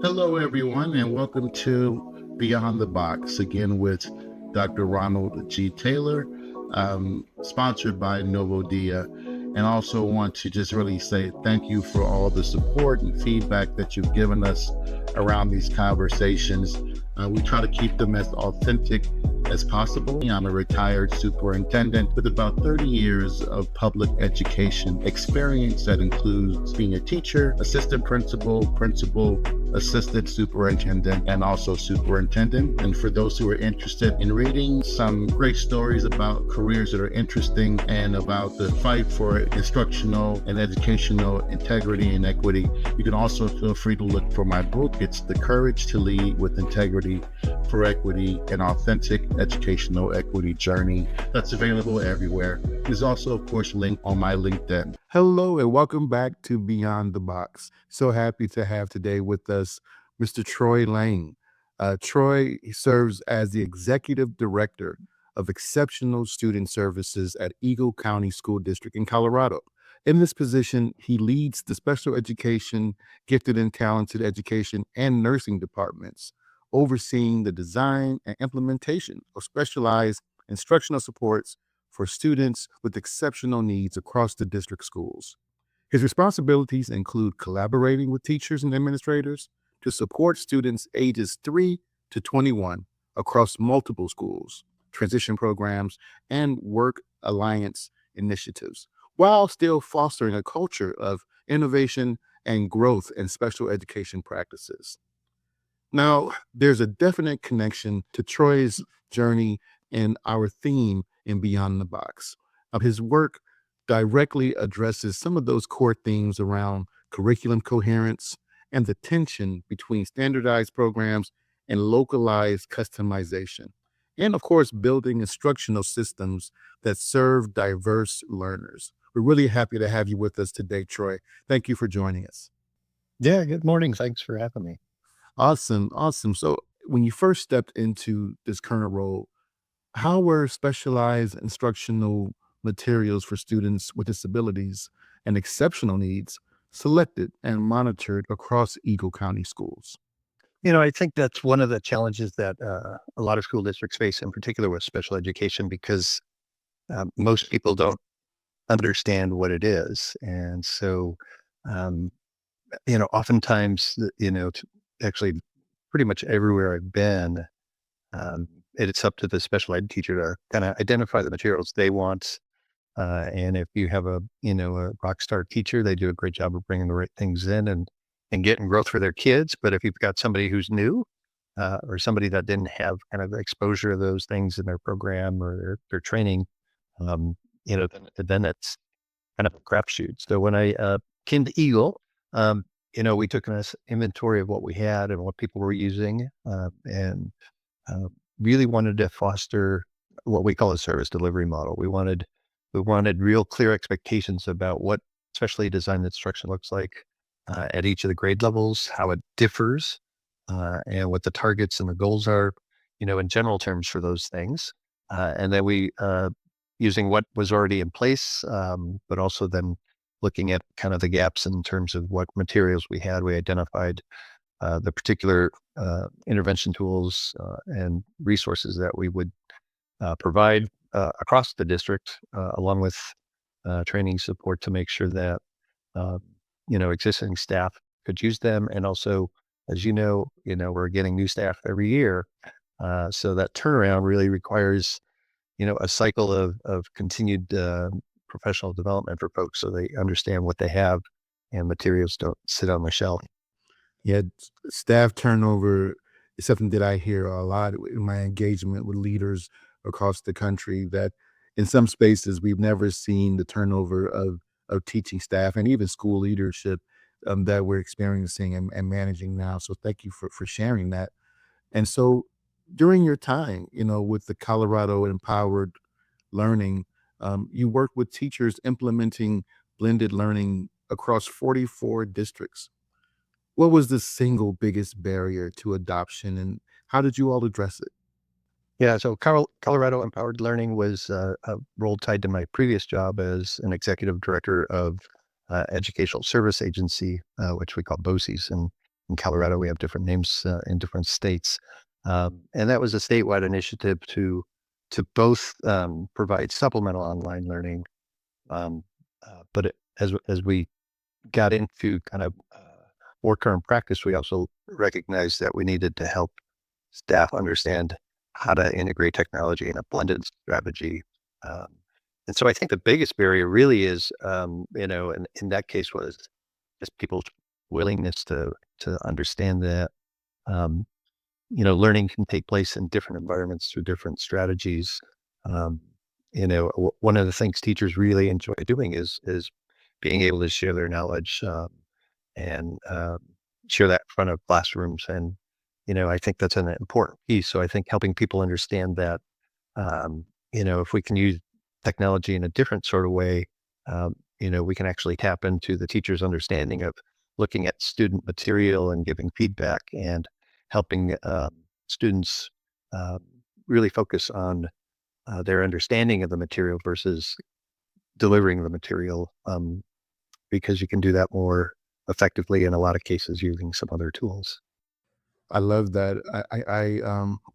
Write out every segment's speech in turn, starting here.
Hello, everyone, and welcome to Beyond the Box, again with Dr. Ronald G. Taylor, sponsored by Novo Dia. And also want to just really say thank you for all the support and feedback that you've given us around these conversations. We try to keep them as authentic as possible. I'm a retired superintendent with about 30 years of public education experience that includes being a teacher, assistant principal, assistant superintendent, and also superintendent. And for those who are interested in reading some great stories about careers that are interesting and about the fight for instructional and educational integrity and equity, you can also feel free to look for my book. It's The Courage to Lead with Integrity for Equity, an authentic educational equity journey that's available everywhere. There's also, of course, a link on my LinkedIn. Hello, and welcome back to Beyond the Box. So happy to have today with us Mr. Troy Lange. Troy serves as the Executive Director of Exceptional Student Services at Eagle County School District in Colorado. In this position, he leads the special education, gifted and talented education, and nursing departments, overseeing the design and implementation of specialized instructional supports for students with exceptional needs across the district schools. His responsibilities include collaborating with teachers and administrators to support students ages 3 to 21 across multiple schools, transition programs, and work alliance initiatives, while still fostering a culture of innovation and growth in special education practices. Now, there's a definite connection to Troy's journey and our theme in Beyond the Box. His work directly addresses some of those core themes around curriculum coherence and the tension between standardized programs and localized customization. And of course, building instructional systems that serve diverse learners. We're really happy to have you with us today, Troy. Thank you for joining us. Yeah, good morning. Thanks for having me. Awesome, awesome. So, when you first stepped into this current role, how were specialized instructional materials for students with disabilities and exceptional needs selected and monitored across Eagle County schools? I think that's one of the challenges that a lot of school districts face, in particular with special education, because most people don't understand what it is. And so, um, oftentimes, actually pretty much everywhere I've been, um, it's up to the special ed teacher to kind of identify the materials they want. And if you have a rock star teacher, they do a great job of bringing the right things in and getting growth for their kids. But if you've got somebody who's new, or somebody that didn't have kind of exposure to those things in their program or their training, then it's kind of a crapshoot. So when I came to Eagle, we took an inventory of what we had and what people were using, and uh, really wanted to foster what we call a service delivery model. We wanted real clear expectations about what specially designed instruction looks like at each of the grade levels, how it differs, and what the targets and the goals are, in general terms for those things. And then using what was already in place, but also then looking at kind of the gaps in terms of what materials we had. We identified the particular intervention tools and resources that we would provide across the district, along with training support to make sure that uh, existing staff could use them, and also, as we're getting new staff every year, so that turnaround really requires a cycle of continued professional development for folks, so they understand what they have and materials don't sit on the shelf. Yeah, staff turnover is something that I hear a lot in my engagement with leaders across the country, that in some spaces we've never seen the turnover of teaching staff and even school leadership that we're experiencing and managing now. So thank you for sharing that. And so during your time, with the Colorado Empowered Learning, you work with teachers implementing blended learning across 44 districts. What was the single biggest barrier to adoption, and how did you all address it? Yeah, so Colorado Empowered Learning was a role tied to my previous job as an executive director of educational service agency, which we call BOCES. in Colorado, we have different names in different states. And that was a statewide initiative to both provide supplemental online learning, um, as we got into kind of more current practice, we also recognized that we needed to help staff understand how to integrate technology in a blended strategy. Um, and so I think the biggest barrier really is, in that case was just people's willingness to understand that, um, learning can take place in different environments through different strategies. Um, one of the things teachers really enjoy doing is being able to share their knowledge, and share that in front of classrooms. And I think that's an important piece. So I think helping people understand that, if we can use technology in a different sort of way, we can actually tap into the teacher's understanding of looking at student material and giving feedback and helping students uh, really focus on their understanding of the material versus delivering the material, because you can do that more effectively in a lot of cases using some other tools. I love that.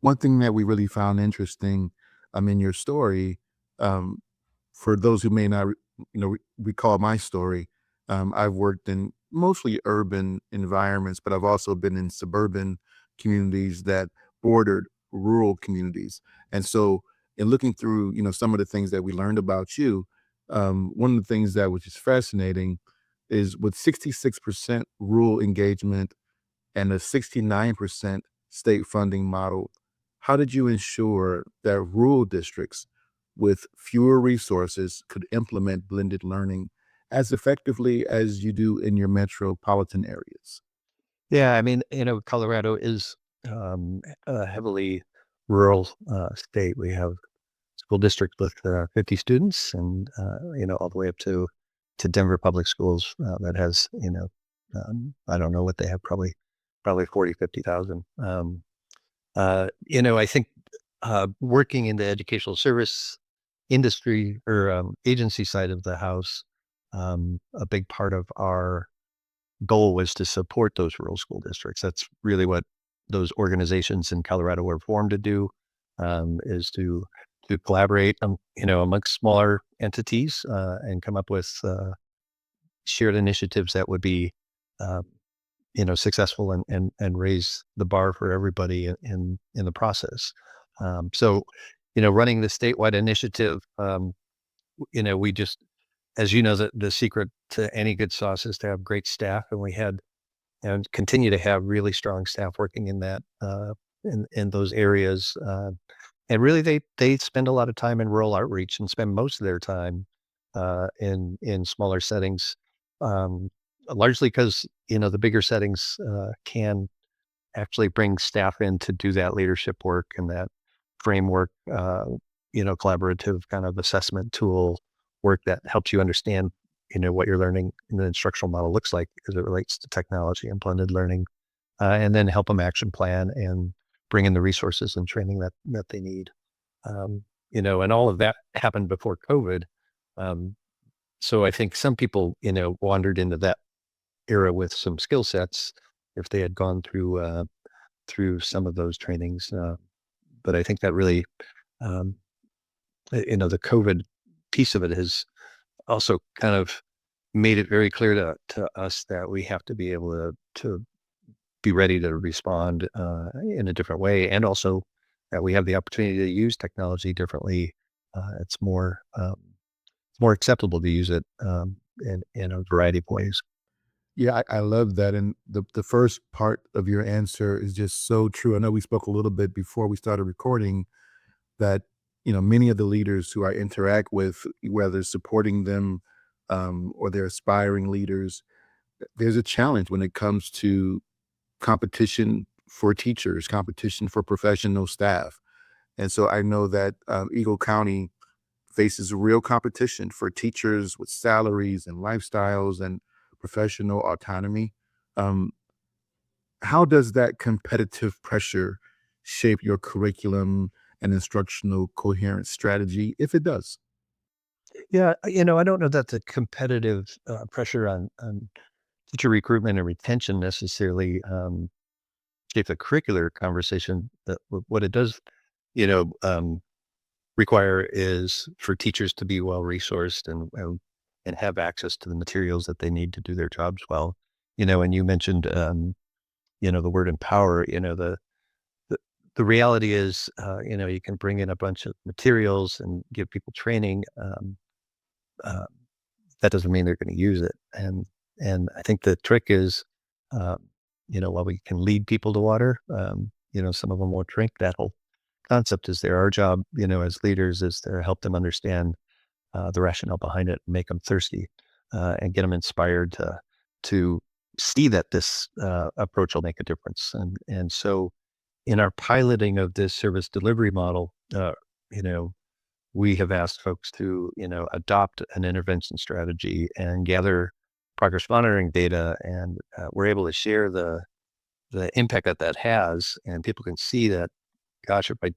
One thing that we really found interesting, in your story, um, for those who may not, recall my story, I've worked in mostly urban environments, but I've also been in suburban communities that bordered rural communities. And so, in looking through, some of the things that we learned about you, one of the things that was just fascinating is with 66% rural engagement and a 69% state funding model, how did you ensure that rural districts with fewer resources could implement blended learning as effectively as you do in your metropolitan areas? Yeah, I mean, Colorado is a heavily rural state. We have school district with 50 students, and all the way up to Denver Public Schools that has, I don't know what they have, probably 40, 50,000. I think working in the educational service industry or agency side of the house, a big part of our goal was to support those rural school districts. That's really what those organizations in Colorado were formed to do, is to collaborate, amongst smaller entities, and come up with shared initiatives that would be, uh, successful and raise the bar for everybody in the process. So, running the statewide initiative, we just, as the secret to any good sauce is to have great staff, and we had and continue to have really strong staff working in that in those areas. And really, they spend a lot of time in rural outreach and spend most of their time in smaller settings, um, largely because the bigger settings can actually bring staff in to do that leadership work and that framework, collaborative kind of assessment tool work that helps you understand, what you're learning in the instructional model looks like as it relates to technology and blended learning, and then help them action plan and bring in the resources and training that they need. And all of that happened before COVID. Um, so I think some people, wandered into that era with some skill sets if they had gone through some of those trainings. But I think that really, um, the COVID piece of it has also kind of made it very clear to us that we have to be able to be ready to respond in a different way, and also that we have the opportunity to use technology differently. It's more acceptable to use it in a variety of ways. Yeah, I love that. And the first part of your answer is just so true. I know we spoke a little bit before we started recording that, many of the leaders who I interact with, whether supporting them or they're aspiring leaders, there's a challenge when it comes to competition for teachers, competition for professional staff. And so I know that Eagle County faces real competition for teachers with salaries and lifestyles and professional autonomy. Um, how does that competitive pressure shape your curriculum and instructional coherence strategy, if it does? Yeah, I don't know that the competitive pressure on teacher recruitment and retention necessarily shape the curricular conversation. That what it does, you know, require is for teachers to be well resourced and have access to the materials that they need to do their jobs well. And you mentioned, the word empower. The, the reality is, you can bring in a bunch of materials and give people training. Uh, that doesn't mean they're going to use it. And I think the trick is, uh, while we can lead people to water, some of them won't drink. That whole concept is there. Our job, as leaders, is to help them understand the rationale behind it, make them thirsty, and get them inspired to see that this approach will make a difference. And so, in our piloting of this service delivery model, you know, we have asked folks to, adopt an intervention strategy and gather progress monitoring data, and we're able to share the impact that that has, and people can see that, gosh, if I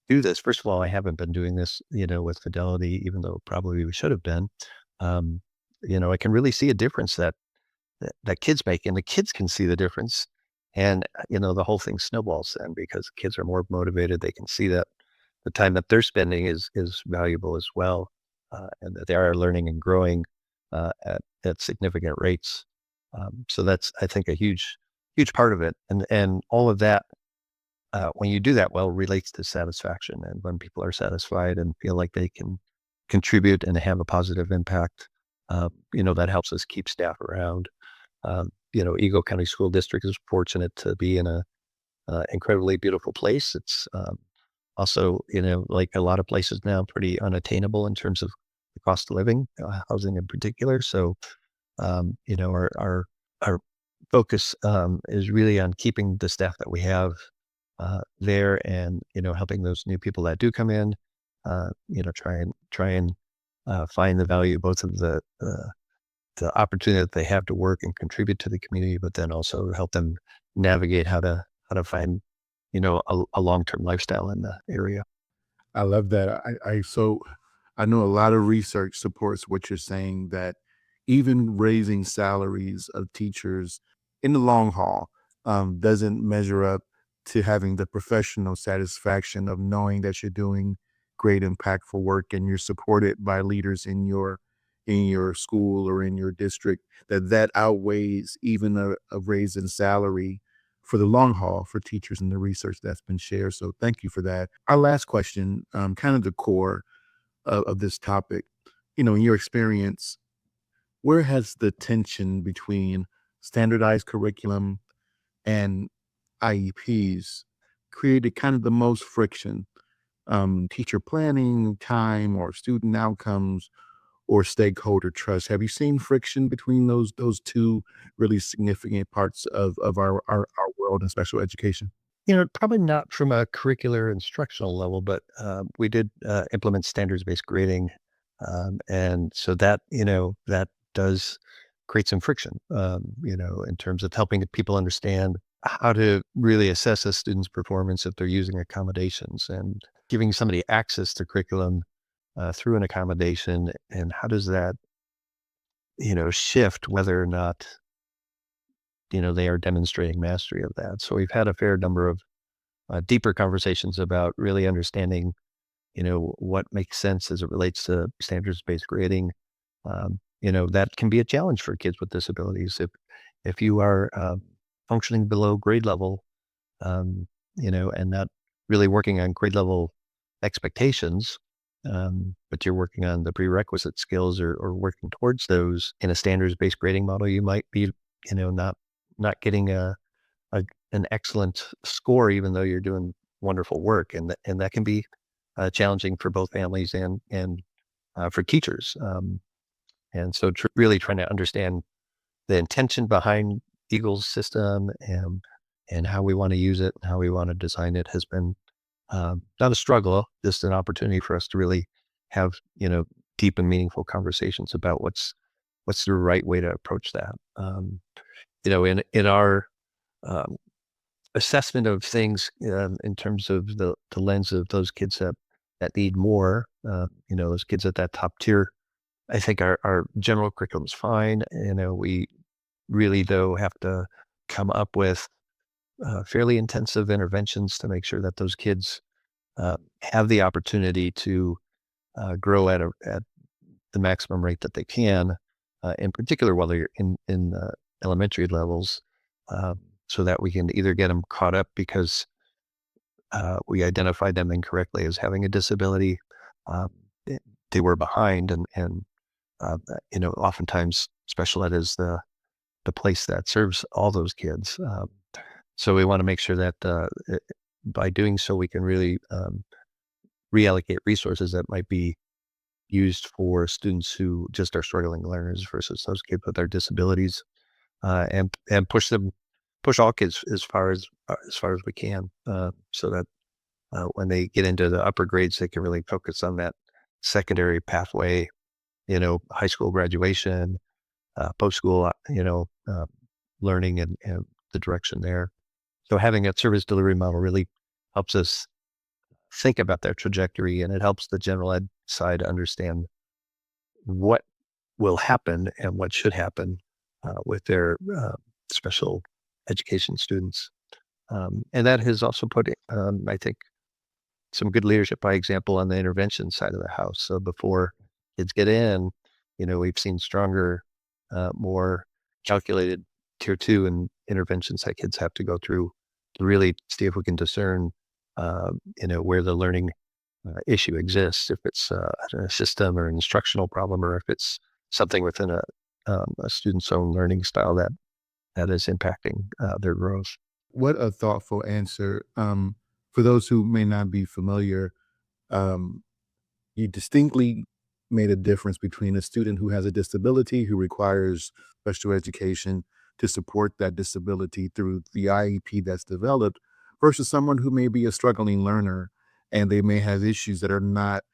do this, first of all, I haven't been doing this, with fidelity, even though probably we should have been. Um, I can really see a difference that kids make, and the kids can see the difference. And, the whole thing snowballs then because kids are more motivated. They can see that the time that they're spending is valuable as well, and that they are learning and growing at significant rates. So that's, I think, a huge part of it. And all of that, when you do that well, relates to satisfaction. And when people are satisfied and feel like they can contribute and have a positive impact, that helps us keep staff around. Eagle County School District is fortunate to be in a incredibly beautiful place. It's also, like a lot of places now, pretty unattainable in terms of the cost of living, housing in particular. So, our focus is really on keeping the staff that we have there, and helping those new people that do come in, try and find the value both of the opportunity that they have to work and contribute to the community, but then also help them navigate how to find a long-term lifestyle in the area. I love that. I know a lot of research supports what you're saying, that even raising salaries of teachers in the long haul doesn't measure up to having the professional satisfaction of knowing that you're doing great, impactful work and you're supported by leaders in your school or in your district. That outweighs even a raise in salary for the long haul for teachers and the research that's been shared. So thank you for that. Our last question, kind of the core of this topic, in your experience, where has the tension between standardized curriculum and IEPs created kind of the most friction? Teacher planning, time, or student outcomes, or stakeholder trust? Have you seen friction between those two really significant parts of our world in special education? Probably not from a curricular instructional level, but we did implement standards-based grading. And so that does create some friction, in terms of helping people understand how to really assess a student's performance if they're using accommodations, and giving somebody access to curriculum through an accommodation. And how does that, shift whether or not, they are demonstrating mastery of that. So we've had a fair number of deeper conversations about really understanding, what makes sense as it relates to standards-based grading. That can be a challenge for kids with disabilities. If you are functioning below grade level, and not really working on grade level expectations, but you're working on the prerequisite skills, or working towards those in a standards-based grading model, you might be, not getting a an excellent score, even though you're doing wonderful work, and that can be challenging for both families and for teachers. And so, really trying to understand the intention behind Eagle's system, and how we want to use it and how we want to design it has been not a struggle, just an opportunity for us to really have deep and meaningful conversations about what's the right way to approach that. In our um, assessment of things, in terms of the lens of those kids that need more, those kids at that top tier, I think our general curriculum is fine. We really, though, have to come up with fairly intensive interventions to make sure that those kids have the opportunity to grow at the maximum rate that they can, in particular while they're in elementary levels, uh, so that we can either get them caught up because we identified them incorrectly as having a disability. Um, eh, they were behind, and oftentimes special ed is the place that serves all those kids. So we want to make sure that by doing so, we can really reallocate resources that might be used for students who just are struggling learners versus those kids with their disabilities, and push all kids as far as we can, so that when they get into the upper grades, they can really focus on that secondary pathway, high school graduation, post school, learning and the direction there. So having a service delivery model really helps us think about their trajectory, and it helps the general ed side understand what will happen and what should happen with their special education students. And that has also put, I think, some good leadership by example on the intervention side of the house. So before kids get in, we've seen stronger, more calculated tier two and interventions that kids have to go through to really see if we can discern, where the learning issue exists, if it's a system or an instructional problem, or if it's something within a student's own learning style that is impacting their growth. What a thoughtful answer. For those who may not be familiar, um, you distinctly made a difference between a student who has a disability who requires special education to support that disability through the IEP that's developed versus someone who may be a struggling learner and they may have issues that are not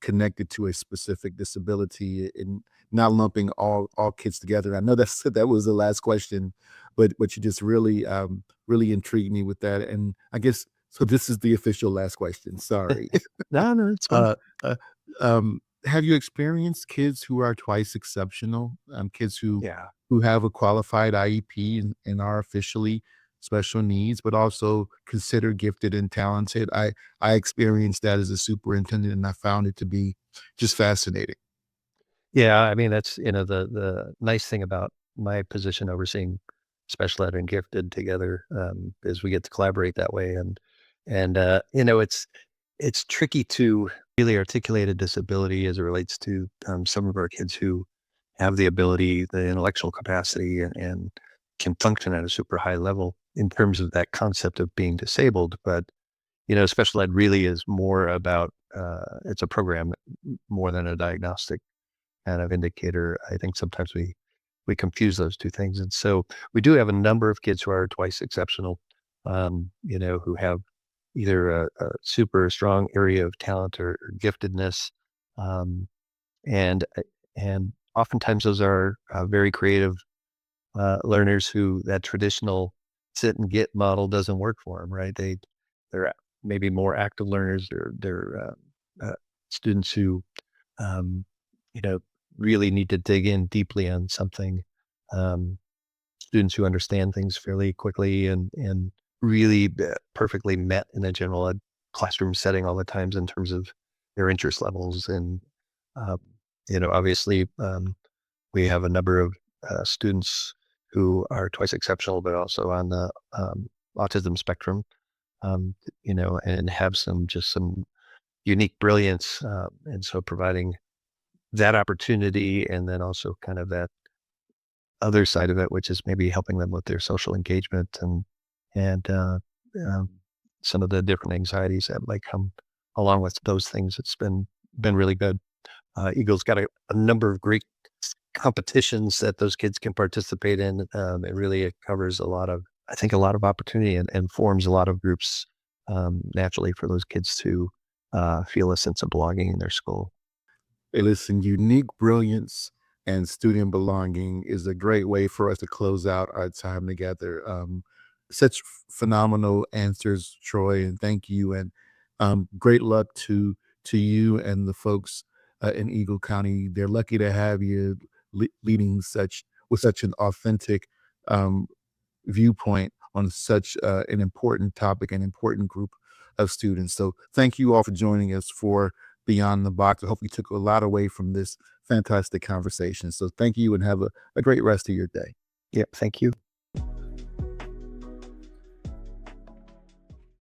connected to a specific disability and not lumping all kids together. I know that was the last question, but you just really really intrigued me with that. And I guess so. This is the official last question. Sorry. No, no, it's fine. Uh, uh, have you experienced kids who are twice exceptional? Kids Yeah. who have a qualified IEP and are officially special needs, but also considered gifted and talented. I experienced that as a superintendent, and I found it to be just fascinating. Yeah, I mean, that's, the nice thing about my position overseeing special ed and gifted together, is we get to collaborate that way. And it's tricky to really articulate a disability as it relates to some of our kids who have the ability, the intellectual capacity, and can function at a super high level in terms of that concept of being disabled. But, special ed really is more about, it's a program more than a diagnostic kind of indicator. I think sometimes we confuse those two things. And so we do have a number of kids who are twice exceptional, who have either a super strong area of talent or giftedness. Um, and and oftentimes those are very creative learners who that traditional sit and get model doesn't work for them, right? They're maybe more active learners. They're students who um, you know, really need to dig in deeply on something. Um, Students who understand things fairly quickly and really perfectly met in a general ed classroom setting all the times in terms of their interest levels. And, um, obviously, we have a number of students who are twice exceptional, but also on the autism spectrum, and have some unique brilliance. And so providing that opportunity, and then also kind of that other side of it, which is maybe helping them with their social engagement and um, some of the different anxieties that might come along with those things. It's been really good. Eagle's got a number of great competitions that those kids can participate in. It covers I think, a lot of opportunity, and forms a lot of groups naturally for those kids to feel a sense of belonging in their school. Hey, listen, unique brilliance and student belonging is a great way for us to close out our time together. Such phenomenal answers, Troy, and thank you. And great luck to you and the folks in Eagle County. They're lucky to have you leading such with such an authentic viewpoint on such an important topic, an important group of students. So thank you all for joining us for Beyond the Box. I hope you took a lot away from this fantastic conversation. So thank you and have a great rest of your day. Yeah, thank you.